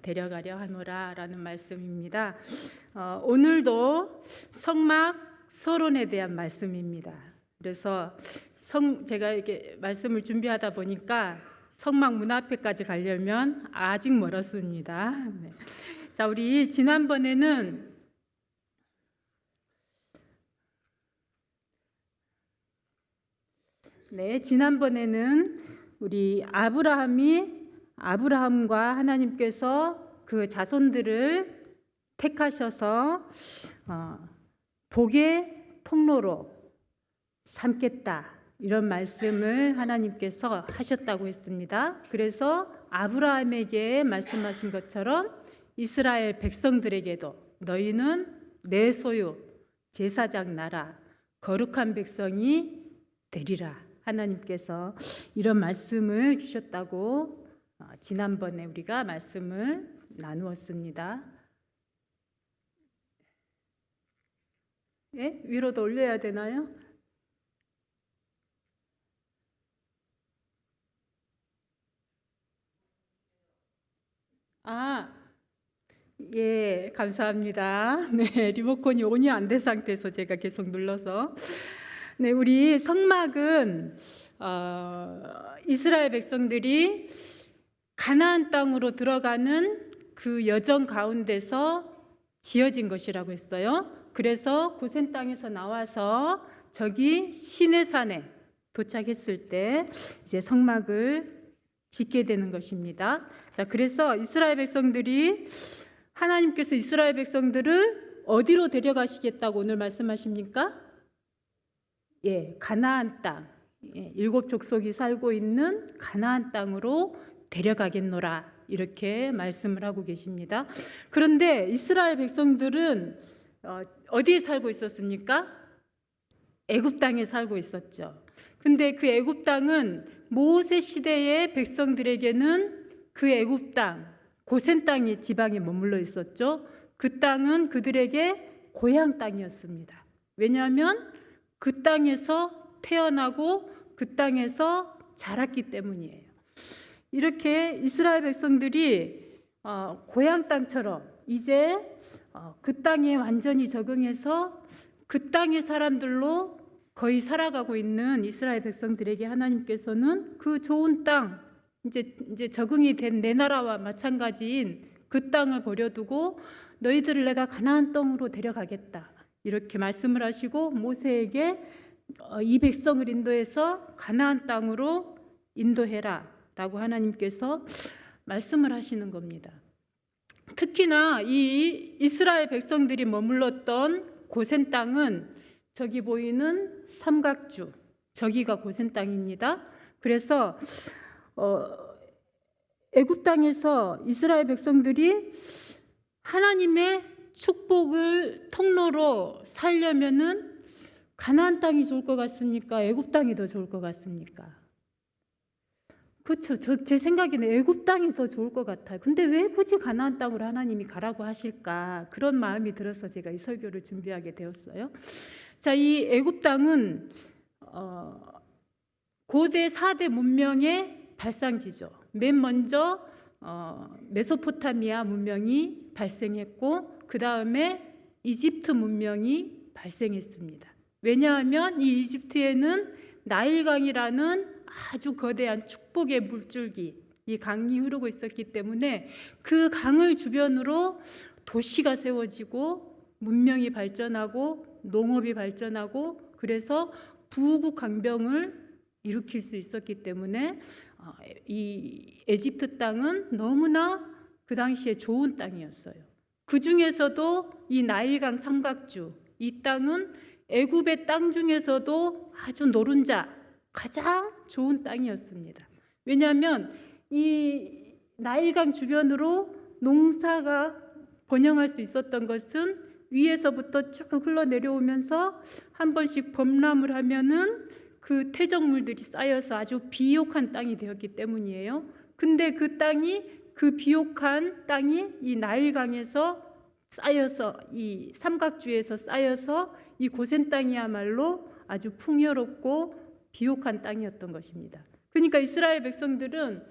데려가려 하노라 라는 말씀입니다. 오늘도 성막 서론에 대한 말씀입니다. 그래서 제가 이렇게 말씀을 준비하다 보니까 성막 문 앞에까지 가려면 아직 멀었습니다. 네. 자, 우리 지난번에는 우리 아브라함과 하나님께서 그 자손들을 택하셔서 복의 통로로 삼겠다, 이런 말씀을 하나님께서 하셨다고 했습니다. 그래서 아브라함에게 말씀하신 것처럼 이스라엘 백성들에게도 너희는 내 소유, 제사장 나라, 거룩한 백성이 되리라, 하나님께서 이런 말씀을 주셨다고 지난번에 우리가 말씀을 나누었습니다. 예? 위로 더 올려야 되나요? 예, 감사합니다. 네, 리모컨이 온이 안 된 상태에서 제가 계속 눌러서. 네, 우리 성막은 이스라엘 백성들이 가나안 땅으로 들어가는 그 여정 가운데서 지어진 것이라고 했어요. 그래서 고센 땅에서 나와서 저기 시내산에 도착했을 때 이제 성막을 짓게 되는 것입니다. 자, 그래서 하나님께서 이스라엘 백성들을 어디로 데려가시겠다고 오늘 말씀하십니까? 예, 가나안 땅, 일곱 족속이 살고 있는 가나안 땅으로 데려가겠노라, 이렇게 말씀을 하고 계십니다. 그런데 이스라엘 백성들은 어디에 살고 있었습니까? 애굽 땅에 살고 있었죠. 근데 그 애굽 땅은 모세 시대의 백성들에게는 그 애굽 땅, 고센 땅이 지방에 머물러 있었죠. 그 땅은 그들에게 고향 땅이었습니다. 왜냐하면 그 땅에서 태어나고 그 땅에서 자랐기 때문이에요. 이렇게 이스라엘 백성들이 고향 땅처럼 이제 그 땅에 완전히 적응해서 그 땅의 사람들로 거의 살아가고 있는 이스라엘 백성들에게 하나님께서는 그 좋은 땅, 이제 적응이 된 내 나라와 마찬가지인 그 땅을 버려두고 너희들을 내가 가나안 땅으로 데려가겠다, 이렇게 말씀을 하시고 모세에게 이 백성을 인도해서 가나안 땅으로 인도해라 라고 하나님께서 말씀을 하시는 겁니다. 특히나 이 이스라엘 백성들이 머물렀던 고센 땅은 저기 보이는 삼각주, 저기가 고센 땅입니다. 그래서 애굽 땅에서 이스라엘 백성들이 하나님의 축복을 통로로 살려면은 가나안 땅이 좋을 것 같습니까? 애굽 땅이 더 좋을 것 같습니까? 그렇죠. 제 생각에는 애굽 땅이 더 좋을 것 같아요. 근데 왜 굳이 가나안 땅으로 하나님이 가라고 하실까? 그런 마음이 들어서 제가 이 설교를 준비하게 되었어요. 자, 이 애굽 땅은 고대 4대 문명의 발상지죠. 맨 먼저 메소포타미아 문명이 발생했고 그 다음에 이집트 문명이 발생했습니다. 왜냐하면 이 이집트에는 나일강이라는 아주 거대한 축복의 물줄기, 이 강이 흐르고 있었기 때문에 그 강을 주변으로 도시가 세워지고 문명이 발전하고 농업이 발전하고 그래서 부국 강병을 일으킬 수 있었기 때문에 이 에집트 땅은 너무나 그 당시에 좋은 땅이었어요. 그 중에서도 이 나일강 삼각주, 이 땅은 애굽의 땅 중에서도 아주 노른자, 가장 좋은 땅이었습니다. 왜냐하면 이 나일강 주변으로 농사가 번영할 수 있었던 것은 위에서부터 쭉 흘러내려오면서 한 번씩 범람을 하면은 그 퇴적물들이 쌓여서 아주 비옥한 땅이 되었기 때문이에요. 근데 그 비옥한 땅이 이 나일강에서 쌓여서 이 삼각주에서 쌓여서 이 고센 땅이야말로 아주 풍요롭고 비옥한 땅이었던 것입니다. 그러니까 이스라엘 백성들은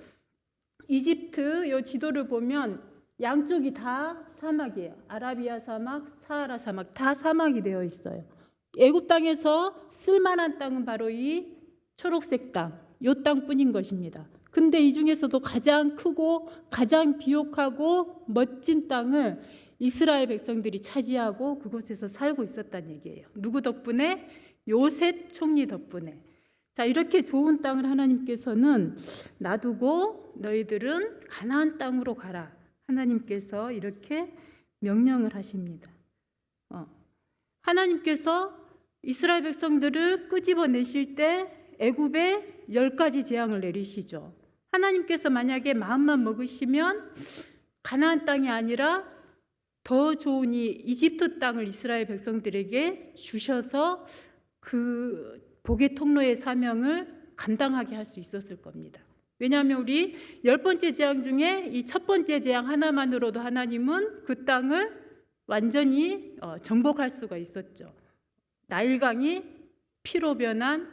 이집트 요 지도를 보면 양쪽이 다 사막이에요. 아라비아 사막, 사하라 사막 다 사막이 되어 있어요. 애굽 땅에서 쓸만한 땅은 바로 이 초록색 땅, 요 땅뿐인 것입니다. 근데 이 중에서도 가장 크고 가장 비옥하고 멋진 땅을 이스라엘 백성들이 차지하고 그곳에서 살고 있었다는 얘기예요. 누구 덕분에? 요셉 총리 덕분에. 자, 이렇게 좋은 땅을 하나님께서는 놔두고 너희들은 가나안 땅으로 가라. 하나님께서 이렇게 명령을 하십니다. 하나님께서 이스라엘 백성들을 끄집어내실 때 애굽에 10가지 재앙을 내리시죠. 하나님께서 만약에 마음만 먹으시면 가나안 땅이 아니라 더 좋은 이 이집트 땅을 이스라엘 백성들에게 주셔서 그 복의 통로의 사명을 감당하게 할 수 있었을 겁니다. 왜냐하면 우리 10번째 재앙 중에 이 첫 번째 재앙 하나만으로도 하나님은 그 땅을 완전히 정복할 수가 있었죠. 나일강이 피로 변한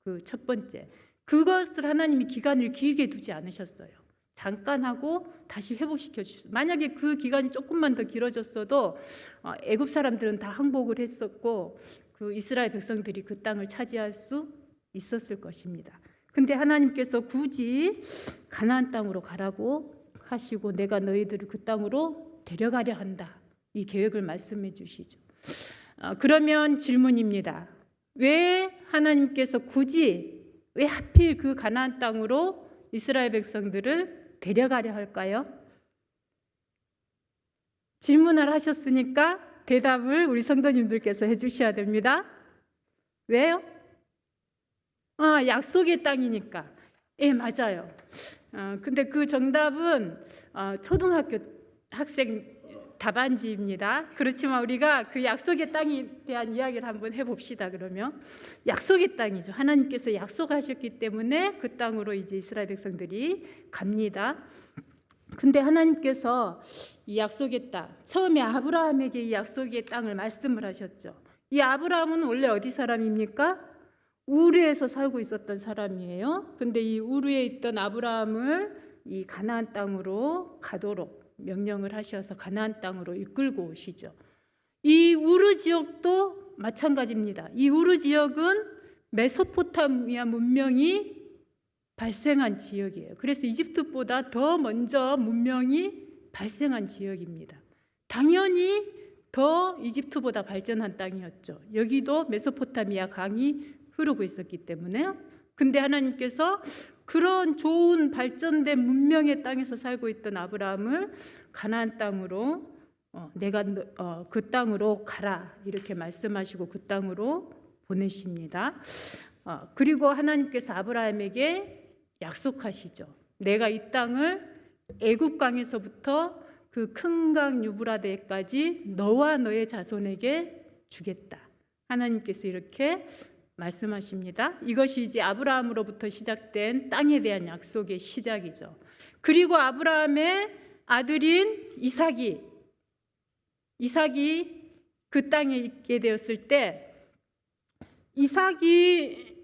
그 첫 번째, 그것을 하나님이 기간을 길게 두지 않으셨어요. 잠깐 하고 다시 회복시켜 주셨어요. 만약에 그 기간이 조금만 더 길어졌어도 애굽 사람들은 다 항복을 했었고 그 이스라엘 백성들이 그 땅을 차지할 수 있었을 것입니다. 근데 하나님께서 굳이 가나안 땅으로 가라고 하시고 내가 너희들을 그 땅으로 데려가려 한다, 이 계획을 말씀해 주시죠. 그러면 질문입니다. 왜 하나님께서 굳이, 왜 하필 그 가나안 땅으로 이스라엘 백성들을 데려가려 할까요? 질문을 하셨으니까 대답을 우리 성도님들께서 해주셔야 됩니다. 왜요? 약속의 땅이니까. 예, 맞아요. 근데 그 정답은 초등학교 학생 답안지입니다. 그렇지만 우리가 그 약속의 땅에 대한 이야기를 한번 해봅시다. 그러면 약속의 땅이죠. 하나님께서 약속하셨기 때문에 그 땅으로 이제 이스라엘 백성들이 갑니다. 근데 하나님께서 이 약속의 땅, 처음에 아브라함에게 이 약속의 땅을 말씀을 하셨죠. 이 아브라함은 원래 어디 사람입니까? 우르에서 살고 있었던 사람이에요. 근데 이 우르에 있던 아브라함을 이 가나안 땅으로 가도록 명령을 하셔서 가나안 땅으로 이끌고 오시죠. 이 우르 지역도 마찬가지입니다. 이 우르 지역은 메소포타미아 문명이 발생한 지역이에요. 그래서 이집트보다 더 먼저 문명이 발생한 지역입니다. 당연히 더 이집트보다 발전한 땅이었죠. 여기도 메소포타미아 강이 흐르고 있었기 때문에. 근데 하나님께서 그런 좋은 발전된 문명의 땅에서 살고 있던 아브라함을 가나안 땅으로 내가 그 땅으로 가라 이렇게 말씀하시고 그 땅으로 보내십니다. 그리고 하나님께서 아브라함에게 약속하시죠. 내가 이 땅을 애굽강에서부터 그 큰 강 유브라데까지 너와 너의 자손에게 주겠다. 하나님께서 이렇게 말씀하십니다. 이것이 이제 아브라함으로부터 시작된 땅에 대한 약속의 시작이죠. 그리고 아브라함의 아들인 이삭이 그 땅에 있게 되었을 때 이삭이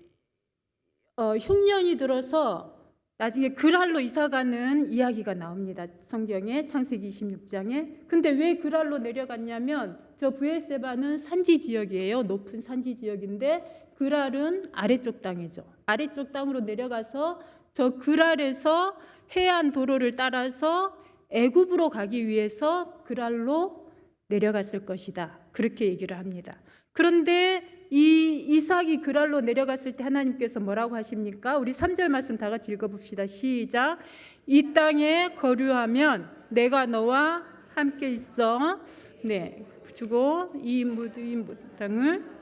흉년이 들어서 나중에 그랄로 이사가는 이야기가 나옵니다. 성경에 창세기 26장에. 근데 왜 그랄로 내려갔냐면 저 브엘세바는 산지 지역이에요. 높은 산지 지역인데 그랄은 아래쪽 땅이죠. 아래쪽 땅으로 내려가서 저 그랄에서 해안 도로를 따라서 애굽으로 가기 위해서 그랄로 내려갔을 것이다. 그렇게 얘기를 합니다. 그런데 이 이삭이 그랄로 내려갔을 때 하나님께서 뭐라고 하십니까? 우리 3절 말씀 다 같이 읽어봅시다. 시작. 이 땅에 거류하면 내가 너와 함께 있어. 네, 주고 이 땅을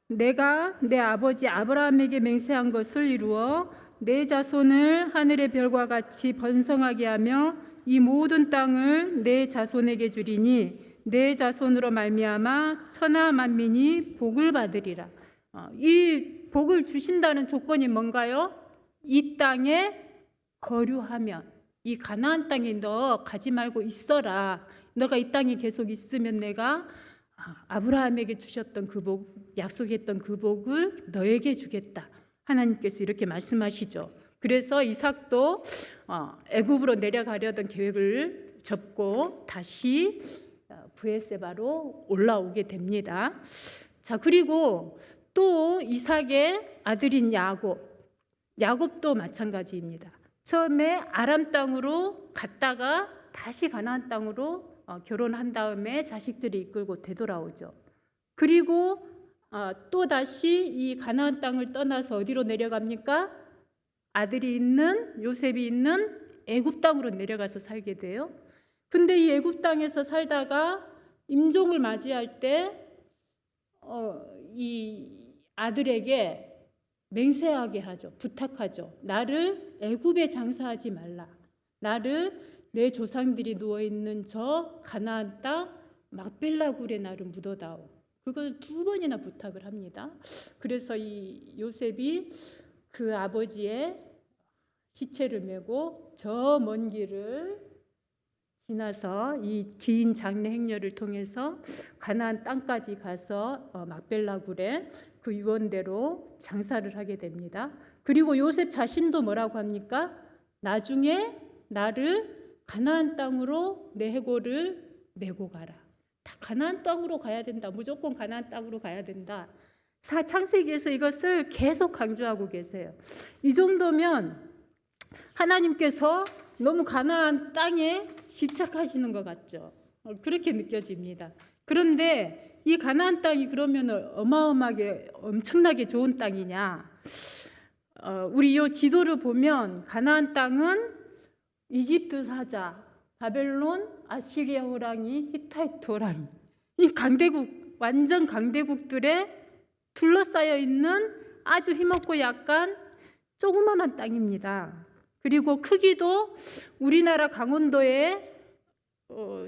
내가 내 아버지 아브라함에게 맹세한 것을 이루어 내 자손을 하늘의 별과 같이 번성하게 하며 이 모든 땅을 내 자손에게 주리니 내 자손으로 말미암아 천하 만민이 복을 받으리라. 이 복을 주신다는 조건이 뭔가요? 이 땅에 거류하면, 이 가나안 땅에 너 가지 말고 있어라. 너가 이 땅에 계속 있으면 내가 아브라함에게 주셨던 그 복, 약속했던 그 복을 너에게 주겠다. 하나님께서 이렇게 말씀하시죠. 그래서 이삭도 애굽으로 내려가려던 계획을 접고 다시 브에세바로 올라오게 됩니다. 자, 그리고 또 이삭의 아들인 야곱도 마찬가지입니다. 처음에 아람 땅으로 갔다가 다시 가나안 땅으로 결혼한 다음에 자식들이 이끌고 되돌아오죠. 그리고 또 다시 이 가나안 땅을 떠나서 어디로 내려갑니까? 아들이 있는 요셉이 있는 애굽 땅으로 내려가서 살게 돼요. 근데 이 애굽 땅에서 살다가 임종을 맞이할 때 이 아들에게 맹세하게 하죠. 부탁하죠. 나를 애굽에 장사하지 말라. 나를 내 조상들이 누워있는 저 가나안 땅 막벨라 굴에 나를 묻어다오. 그걸 2번이나 부탁을 합니다. 그래서 이 요셉이 그 아버지의 시체를 메고 저 먼 길을 지나서 이 긴 장례 행렬을 통해서 가나안 땅까지 가서 막벨라 굴에 그 유언대로 장사를 하게 됩니다. 그리고 요셉 자신도 뭐라고 합니까? 나중에 나를 가나안 땅으로 내 해골을 메고 가라. 다 가나안 땅으로 가야 된다. 무조건 가나안 땅으로 가야 된다. 창세기에서 이것을 계속 강조하고 계세요. 이 정도면 하나님께서 너무 가나안 땅에 집착하시는 것 같죠. 그렇게 느껴집니다. 그런데 이 가나안 땅이 그러면 어마어마하게 엄청나게 좋은 땅이냐? 우리 이 지도를 보면 가나안 땅은 이집트 사자, 바벨론, 아시리아 호랑이, 히타이트 호랑이, 이 강대국, 완전 강대국들에 둘러싸여 있는 아주 힘없고 약간 조그만한 땅입니다. 그리고 크기도 우리나라 강원도의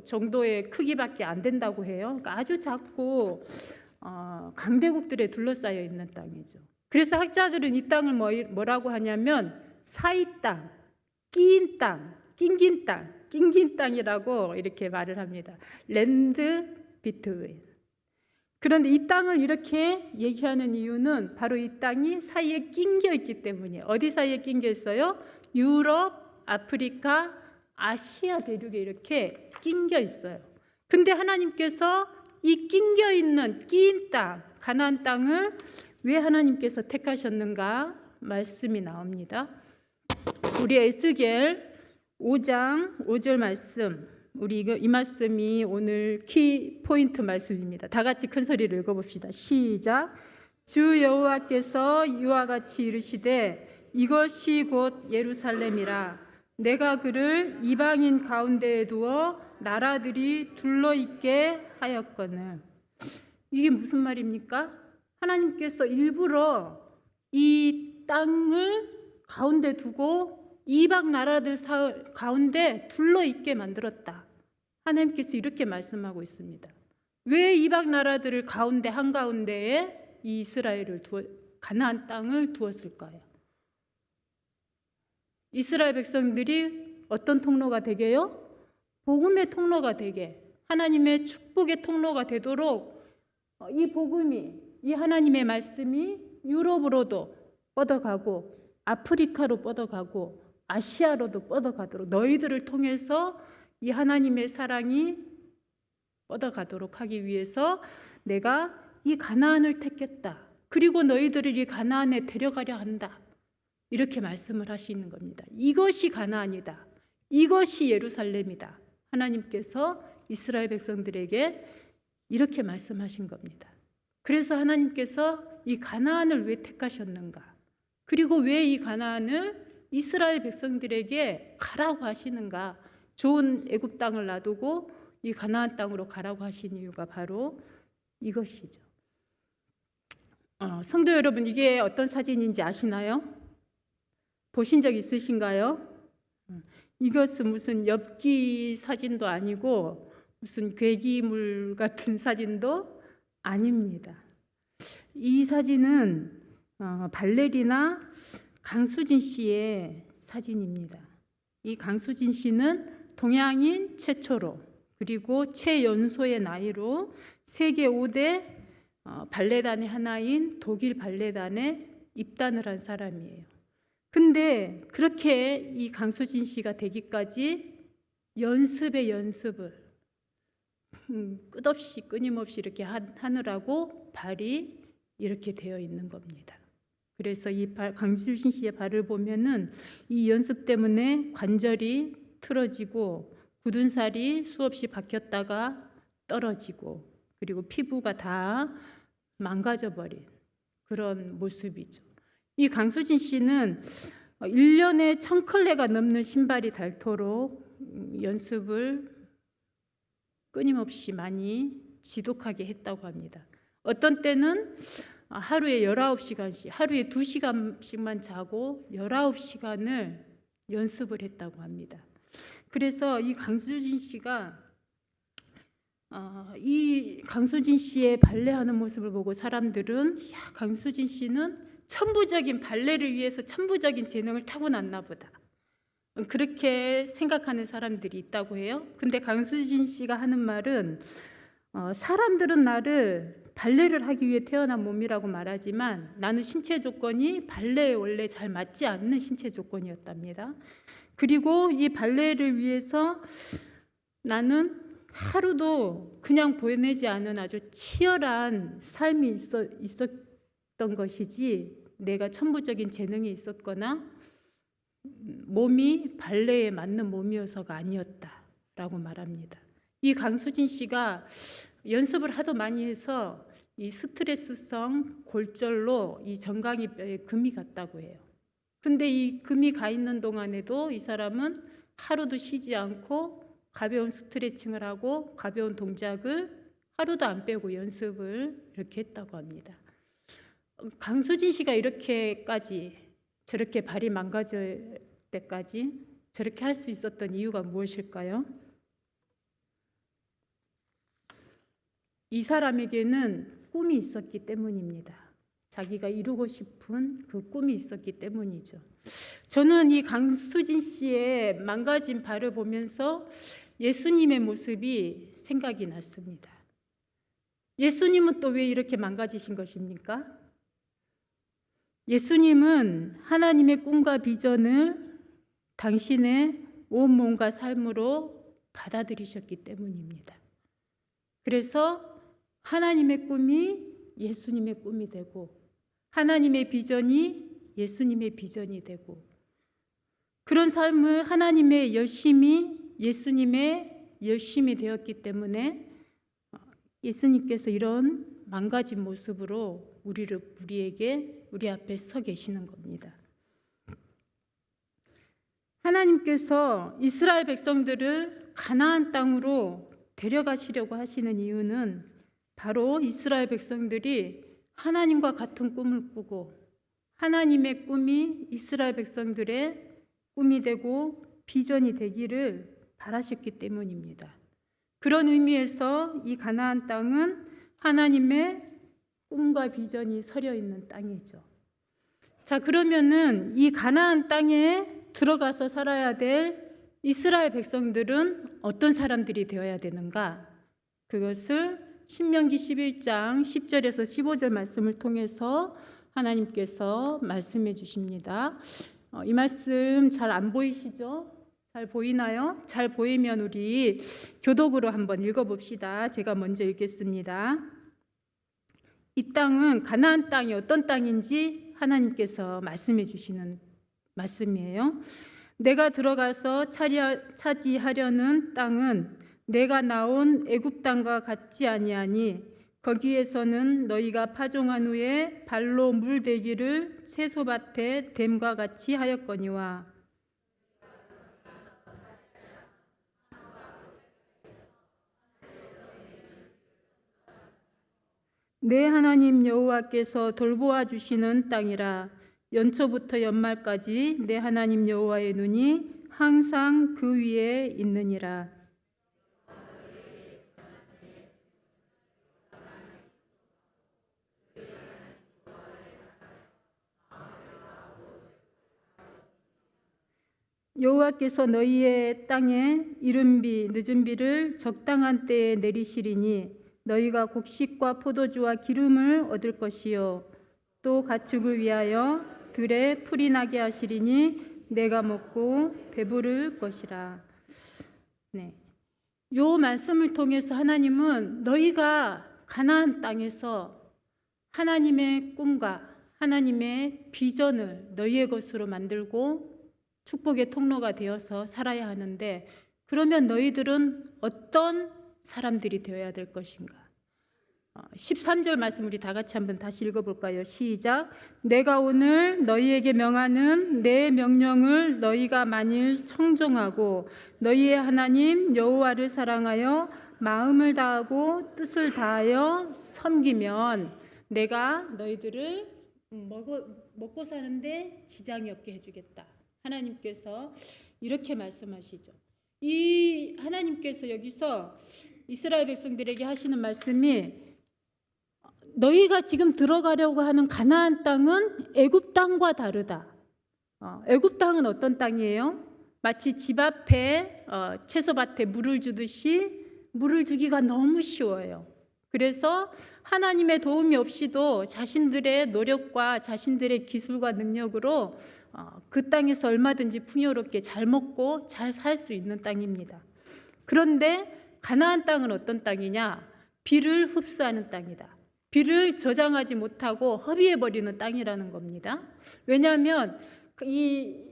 정도의 크기밖에 안 된다고 해요. 그러니까 아주 작고 강대국들에 둘러싸여 있는 땅이죠. 그래서 학자들은 이 땅을 뭐라고 하냐면 사이 땅, 끼인 땅, 낑긴 땅, 낑긴 땅이라고 이렇게 말을 합니다. 랜드 비트윈. 그런데 이 땅을 이렇게 얘기하는 이유는 바로 이 땅이 사이에 낑겨 있기 때문이에요. 어디 사이에 낑겨 있어요? 유럽, 아프리카, 아시아 대륙에 이렇게 낑겨 있어요. 근데 하나님께서 이 낑겨 있는 끼인 땅, 가나안 땅을 왜 하나님께서 택하셨는가 말씀이 나옵니다. 우리 에스겔 5장 5절 말씀, 우리 이 말씀이 오늘 키 포인트 말씀입니다. 다 같이 큰 소리를 읽어봅시다. 시작. 주 여호와께서 이와 같이 이르시되 이것이 곧 예루살렘이라. 내가 그를 이방인 가운데에 두어 나라들이 둘러있게 하였거늘. 이게 무슨 말입니까? 하나님께서 일부러 이 땅을 가운데 두고 이방 나라들 가운데 둘러있게 만들었다. 하나님께서 이렇게 말씀하고 있습니다. 왜 이방 나라들을 가운데 한가운데에 이 이스라엘을 가나안 땅을 두었을까요? 이스라엘 백성들이 어떤 통로가 되게요? 복음의 통로가 되게, 하나님의 축복의 통로가 되도록 이 복음이, 이 하나님의 말씀이 유럽으로도 뻗어가고 아프리카로 뻗어가고 아시아로도 뻗어가도록, 너희들을 통해서 이 하나님의 사랑이 뻗어가도록 하기 위해서 내가 이 가나안을 택했다. 그리고 너희들을 이 가나안에 데려가려 한다. 이렇게 말씀을 하시는 겁니다. 이것이 가나안이다. 이것이 예루살렘이다. 하나님께서 이스라엘 백성들에게 이렇게 말씀하신 겁니다. 그래서 하나님께서 이 가나안을 왜 택하셨는가? 그리고 왜 이 가나안을 이스라엘 백성들에게 가라고 하시는가? 좋은 애굽 땅을 놔두고 이 가나안 땅으로 가라고 하신 이유가 바로 이것이죠. 성도 여러분, 이게 어떤 사진인지 아시나요? 보신 적 있으신가요? 이것은 무슨 엽기 사진도 아니고 무슨 괴기물 같은 사진도 아닙니다. 이 사진은 발레리나 강수진 씨의 사진입니다. 이 강수진 씨는 동양인 최초로, 그리고 최연소의 나이로 세계 5대 발레단의 하나인 독일 발레단에 입단을 한 사람이에요. 근데 그렇게 이 강수진 씨가 되기까지 연습에 연습을 끝없이 끊임없이 이렇게 하느라고 발이 이렇게 되어 있는 겁니다. 그래서 이 강수진 씨의 발을 보면은 이 연습 때문에 관절이 틀어지고 굳은 살이 수없이 박혔다가 떨어지고 그리고 피부가 다 망가져 버린 그런 모습이죠. 이 강수진 씨는 1년에 1000컬레가 넘는 신발이 닳도록 연습을 끊임없이 많이 지독하게 했다고 합니다. 어떤 때는 하루에 19시간씩, 하루에 2시간씩만 자고 19시간을 연습을 했다고 합니다. 그래서 이 강수진 씨가 이 강수진 씨의 발레하는 모습을 보고 사람들은 야, 강수진 씨는 천부적인 발레를 위해서 천부적인 재능을 타고났나 보다. 그렇게 생각하는 사람들이 있다고 해요. 근데 강수진 씨가 하는 말은 사람들은 나를 발레를 하기 위해 태어난 몸이라고 말하지만 나는 신체 조건이 발레에 원래 잘 맞지 않는 신체 조건이었답니다. 그리고 이 발레를 위해서 나는 하루도 그냥 보내지 않은 아주 치열한 삶이 있었던 것이지 내가 천부적인 재능이 있었거나 몸이 발레에 맞는 몸이어서가 아니었다라고 말합니다. 이 강수진 씨가 연습을 하도 많이 해서 이 스트레스성 골절로 이 정강이 뼈에 금이 갔다고 해요. 근데 이 금이 가 있는 동안에도 이 사람은 하루도 쉬지 않고 가벼운 스트레칭을 하고 가벼운 동작을 하루도 안 빼고 연습을 이렇게 했다고 합니다. 강수진 씨가 이렇게까지 저렇게 발이 망가질 때까지 저렇게 할 수 있었던 이유가 무엇일까요? 이 사람에게는 꿈이 있었기 때문입니다. 자기가 이루고 싶은 그 꿈이 있었기 때문이죠. 저는 이 강수진 씨의 망가진 발을 보면서 예수님의 모습이 생각이 났습니다. 예수님은 또 왜 이렇게 망가지신 것입니까? 예수님은 하나님의 꿈과 비전을 당신의 온몸과 삶으로 받아들이셨기 때문입니다. 그래서 하나님의 꿈이 예수님의 꿈이 되고 하나님의 비전이 예수님의 비전이 되고 그런 삶을 하나님의 열심이 예수님의 열심이 되었기 때문에 예수님께서 이런 망가진 모습으로 우리 앞에 서 계시는 겁니다. 하나님께서 이스라엘 백성들을 가나안 땅으로 데려가시려고 하시는 이유는 바로 이스라엘 백성들이 하나님과 같은 꿈을 꾸고 하나님의 꿈이 이스라엘 백성들의 꿈이 되고 비전이 되기를 바라셨기 때문입니다. 그런 의미에서 이 가나안 땅은 하나님의 꿈과 비전이 서려 있는 땅이죠. 자, 그러면은 이 가나안 땅에 들어가서 살아야 될 이스라엘 백성들은 어떤 사람들이 되어야 되는가? 그것을 신명기 11장 10절에서 15절 말씀을 통해서 하나님께서 말씀해 주십니다. 이 말씀 잘 안 보이시죠? 잘 보이나요? 잘 보이면 우리 교독으로 한번 읽어봅시다. 제가 먼저 읽겠습니다. 이 땅은 가나안 땅이 어떤 땅인지 하나님께서 말씀해 주시는 말씀이에요. 내가 들어가서 차지하려는 땅은 내가 나온 애굽 땅과 같지 아니하니 거기에서는 너희가 파종한 후에 발로 물대기를 채소밭에 댐과 같이 하였거니와 내 하나님 여호와께서 돌보아 주시는 땅이라. 연초부터 연말까지 내 하나님 여호와의 눈이 항상 그 위에 있느니라. 여호와께서 너희의 땅에 이른 비 늦은 비를 적당한 때에 내리시리니 너희가 곡식과 포도주와 기름을 얻을 것이요 또 가축을 위하여 들에 풀이 나게 하시리니 내가 먹고 배부를 것이라. 네. 요 말씀을 통해서 하나님은 너희가 가나안 땅에서 하나님의 꿈과 하나님의 비전을 너희의 것으로 만들고 축복의 통로가 되어서 살아야 하는데, 그러면 너희들은 어떤 사람들이 되어야 될 것인가? 13절 말씀 우리 다 같이 한번 다시 읽어볼까요? 시작. 내가 오늘 너희에게 명하는 내 명령을 너희가 만일 청종하고 너희의 하나님 여호와를 사랑하여 마음을 다하고 뜻을 다하여 섬기면 내가 너희들을 먹고 사는데 지장이 없게 해주겠다. 하나님께서 이렇게 말씀하시죠. 이 하나님께서 여기서 이스라엘 백성들에게 하시는 말씀이, 너희가 지금 들어가려고 하는 가나안 땅은 애굽 땅과 다르다. 애굽 땅은 어떤 땅이에요? 마치 집 앞에 채소밭에 물을 주듯이 물을 주기가 너무 쉬워요. 그래서 하나님의 도움이 없이도 자신들의 노력과 자신들의 기술과 능력으로 그 땅에서 얼마든지 풍요롭게 잘 먹고 잘 살 수 있는 땅입니다. 그런데 가나안 땅은 어떤 땅이냐? 비를 흡수하는 땅이다. 비를 저장하지 못하고 허비해버리는 땅이라는 겁니다. 왜냐하면 이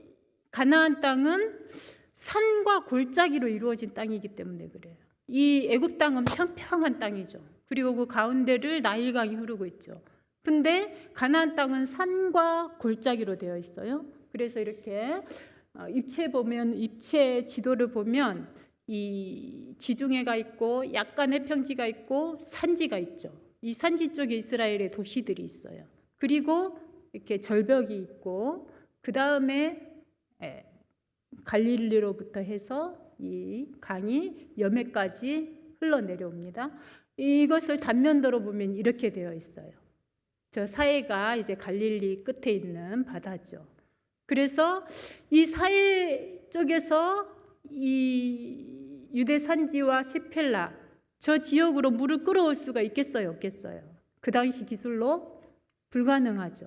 가나안 땅은 산과 골짜기로 이루어진 땅이기 때문에 그래요. 이 애굽 땅은 평평한 땅이죠. 그리고 그 가운데를 나일강이 흐르고 있죠. 근데 가나안 땅은 산과 골짜기로 되어 있어요. 그래서 이렇게 입체 지도를 보면 이 지중해가 있고 약간의 평지가 있고 산지가 있죠. 이 산지 쪽에 이스라엘의 도시들이 있어요. 그리고 이렇게 절벽이 있고, 그 다음에 갈릴리로부터 해서 이 강이 여매까지 흘러내려옵니다. 이것을 단면도로 보면 이렇게 되어 있어요. 저 사해가 이제 갈릴리 끝에 있는 바다죠. 그래서 이 사해 쪽에서 이 유대 산지와 시펠라, 저 지역으로 물을 끌어올 수가 있겠어요, 없겠어요? 그 당시 기술로 불가능하죠.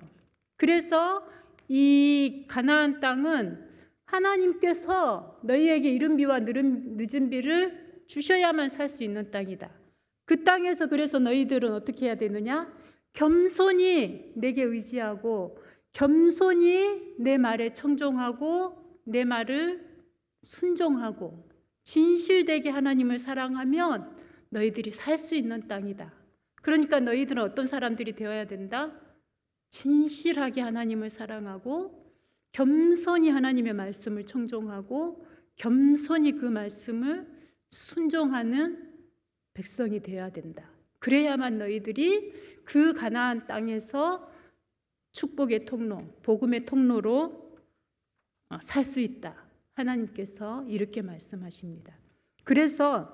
그래서 이 가나안 땅은 하나님께서 너희에게 이른 비와 늦은 비를 주셔야만 살 수 있는 땅이다. 그 땅에서 그래서 너희들은 어떻게 해야 되느냐? 겸손히 내게 의지하고 겸손히 내 말에 청종하고 내 말을 순종하고 진실되게 하나님을 사랑하면 너희들이 살 수 있는 땅이다. 그러니까 너희들은 어떤 사람들이 되어야 된다? 진실하게 하나님을 사랑하고 겸손히 하나님의 말씀을 청종하고 겸손히 그 말씀을 순종하는 백성이 되어야 된다. 그래야만 너희들이 그 가나안 땅에서 축복의 통로, 복음의 통로로 살 수 있다. 하나님께서 이렇게 말씀하십니다. 그래서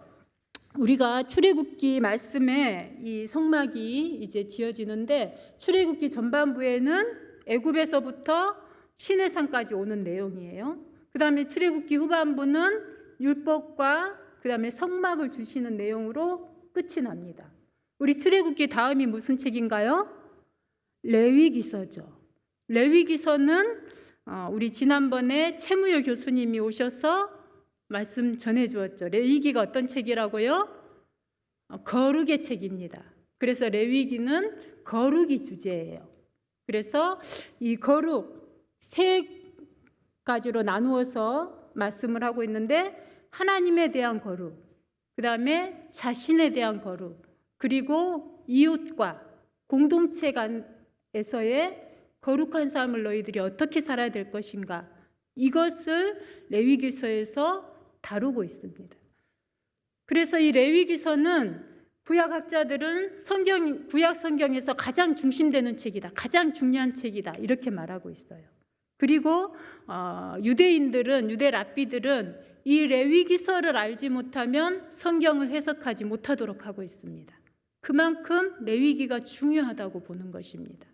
우리가 출애굽기 말씀에 이 성막이 이제 지어지는데, 출애굽기 전반부에는 애굽에서부터 시내산까지 오는 내용이에요. 그 다음에 출애굽기 후반부는 율법과 그 다음에 성막을 주시는 내용으로 끝이 납니다. 우리 출애굽기 다음이 무슨 책인가요? 레위기서죠. 레위기서는 우리 지난번에 최무열 교수님이 오셔서 말씀 전해주었죠. 레위기가 어떤 책이라고요? 거룩의 책입니다. 그래서 레위기는 거룩이 주제예요. 그래서 이 거룩 세 가지로 나누어서 말씀을 하고 있는데, 하나님에 대한 거룩, 그 다음에 자신에 대한 거룩, 그리고 이웃과 공동체 간에서의 거룩한 삶을 너희들이 어떻게 살아야 될 것인가, 이것을 레위기서에서 다루고 있습니다. 그래서 이 레위기서는 구약학자들은 구약 성경에서 가장 중심되는 책이다, 가장 중요한 책이다, 이렇게 말하고 있어요. 그리고 유대인들은, 유대 랍비들은 이 레위기서를 알지 못하면 성경을 해석하지 못하도록 하고 있습니다. 그만큼 레위기가 중요하다고 보는 것입니다.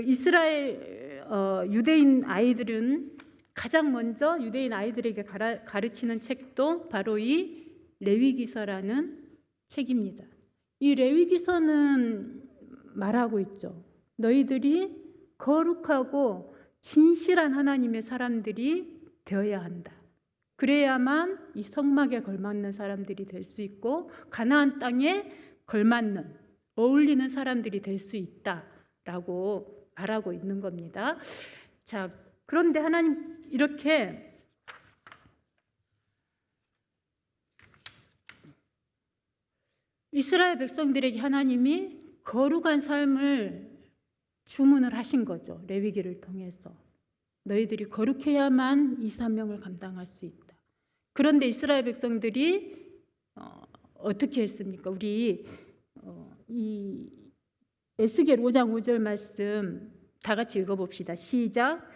이스라엘 유대인 아이들은 가장 먼저 유대인 아이들에게 가르치는 책도 바로 이 레위기서라는 책입니다. 이 레위기서는 말하고 있죠. 너희들이 거룩하고 진실한 하나님의 사람들이 되어야 한다. 그래야만 이 성막에 걸맞는 사람들이 될 수 있고 가나안 땅에 걸맞는 어울리는 사람들이 될 수 있다라고 말하고 있는 겁니다. 자, 그런데 하나님 이렇게 이스라엘 백성들에게 하나님이 거룩한 삶을 주문을 하신 거죠. 레위기를 통해서. 너희들이 거룩해야만 이 사명을 감당할 수 있다. 그런데 이스라엘 백성들이 어떻게 했습니까? 우리 이 에스겔 5장 5절 말씀 다 같이 읽어봅시다. 시작.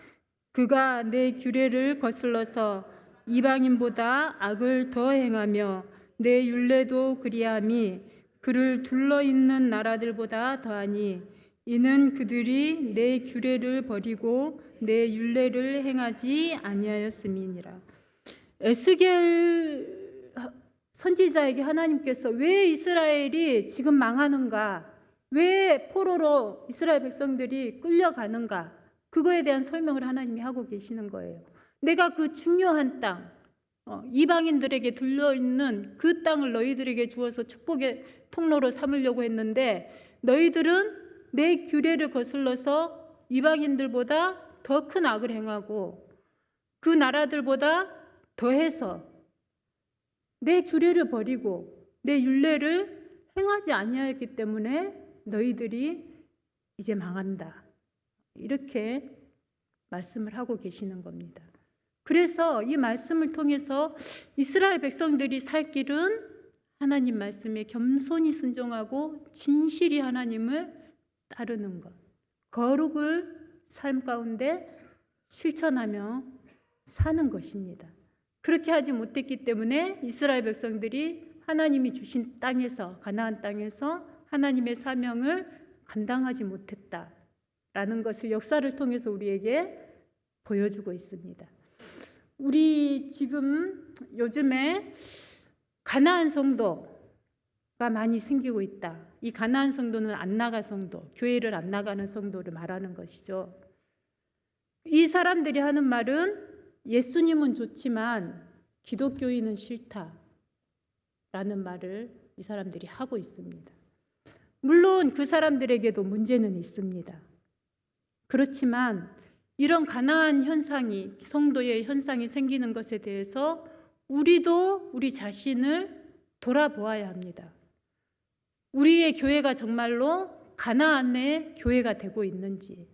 그가 내 규례를 거슬러서 이방인보다 악을 더 행하며 내 율례도 그리함이 그를 둘러있는 나라들보다 더하니 이는 그들이 내 규례를 버리고 내 율례를 행하지 아니하였음이니라. 에스겔 선지자에게 하나님께서 왜 이스라엘이 지금 망하는가, 왜 포로로 이스라엘 백성들이 끌려가는가, 그거에 대한 설명을 하나님이 하고 계시는 거예요. 내가 그 중요한 땅, 이방인들에게 둘러있는 그 땅을 너희들에게 주어서 축복의 통로로 삼으려고 했는데 너희들은 내 규례를 거슬러서 이방인들보다 더 큰 악을 행하고 그 나라들보다 더해서 내 규례를 버리고 내 율례를 행하지 아니하였기 때문에 너희들이 이제 망한다. 이렇게 말씀을 하고 계시는 겁니다. 그래서 이 말씀을 통해서 이스라엘 백성들이 살 길은 하나님 말씀에 겸손히 순종하고 진실히 하나님을 따르는 것, 거룩을 삶 가운데 실천하며 사는 것입니다. 그렇게 하지 못했기 때문에 이스라엘 백성들이 하나님이 주신 땅에서, 가나안 땅에서 하나님의 사명을 감당하지 못했다라는 것을 역사를 통해서 우리에게 보여주고 있습니다. 우리 지금 요즘에 가나안 성도가 많이 생기고 있다. 이 가나안 성도는 안 나가 성도, 교회를 안 나가는 성도를 말하는 것이죠. 이 사람들이 하는 말은 예수님은 좋지만 기독교인은 싫다라는 말을 이 사람들이 하고 있습니다. 물론 그 사람들에게도 문제는 있습니다. 그렇지만 이런 가나안 현상이, 성도의 현상이 생기는 것에 대해서 우리도 우리 자신을 돌아보아야 합니다. 우리의 교회가 정말로 가나안의 교회가 되고 있는지,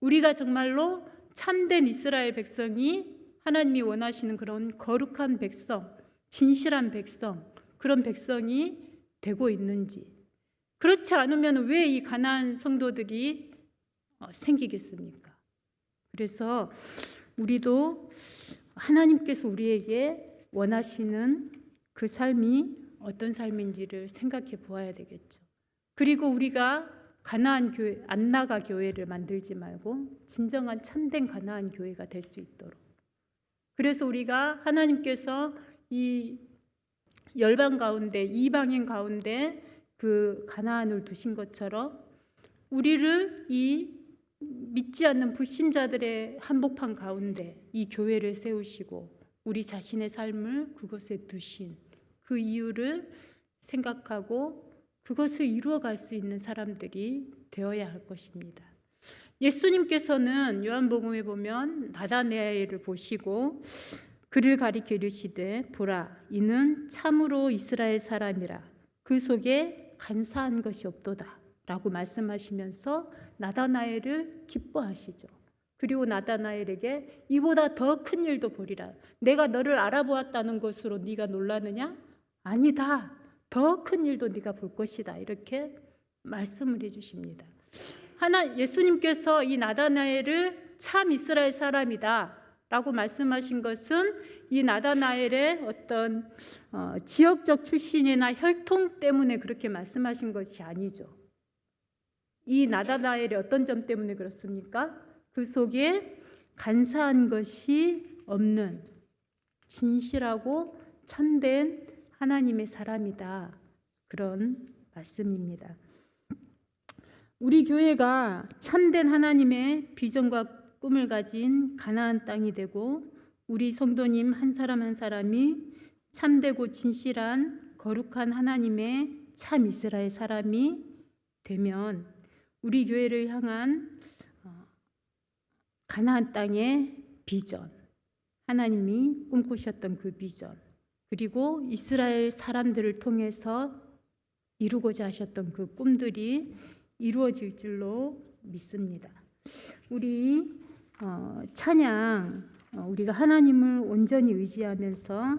우리가 정말로 참된 이스라엘 백성이 하나님이 원하시는 그런 거룩한 백성, 진실한 백성, 그런 백성이 되고 있는지. 그렇지 않으면 왜 이 가나안 성도들이 생기겠습니까? 그래서 우리도 하나님께서 우리에게 원하시는 그 삶이 어떤 삶인지를 생각해 보아야 되겠죠. 그리고 우리가 가나안 교회, 안 나가 교회를 만들지 말고 진정한 참된 가나안 교회가 될 수 있도록. 그래서 우리가 하나님께서 이 열방 가운데, 이방인 가운데 그 가나안을 두신 것처럼 우리를 이 믿지 않는 불신자들의 한복판 가운데 이 교회를 세우시고 우리 자신의 삶을 그것에 두신 그 이유를 생각하고 그것을 이루어갈 수 있는 사람들이 되어야 할 것입니다. 예수님께서는 요한복음에 보면 나다나엘을 보시고 그를 가리켜 이르시되 보라 이는 참으로 이스라엘 사람이라 그 속에 간사한 것이 없도다 라고 말씀하시면서 나다나엘을 기뻐하시죠. 그리고 나다나엘에게 이보다 더 큰 일도 보리라. 내가 너를 알아보았다는 것으로 네가 놀라느냐? 아니다. 더 큰 일도 네가 볼 것이다. 이렇게 말씀을 해주십니다. 예수님께서 이 나다나엘을 참 이스라엘 사람이다 라고 말씀하신 것은 이 나다나엘의 어떤 지역적 출신이나 혈통 때문에 그렇게 말씀하신 것이 아니죠. 이 나다나엘의 어떤 점 때문에 그렇습니까? 그 속에 간사한 것이 없는 진실하고 참된 하나님의 사람이다. 그런 말씀입니다. 우리 교회가 참된 하나님의 비전과 꿈을 가진 가나안 땅이 되고 우리 성도님 한 사람 한 사람이 참되고 진실한 거룩한 하나님의 참 이스라엘 사람이 되면 우리 교회를 향한 가나안 땅의 비전, 하나님이 꿈꾸셨던 그 비전, 그리고 이스라엘 사람들을 통해서 이루고자 하셨던 그 꿈들이 이루어질 줄로 믿습니다. 우리 찬양, 우리가 하나님을 온전히 의지하면서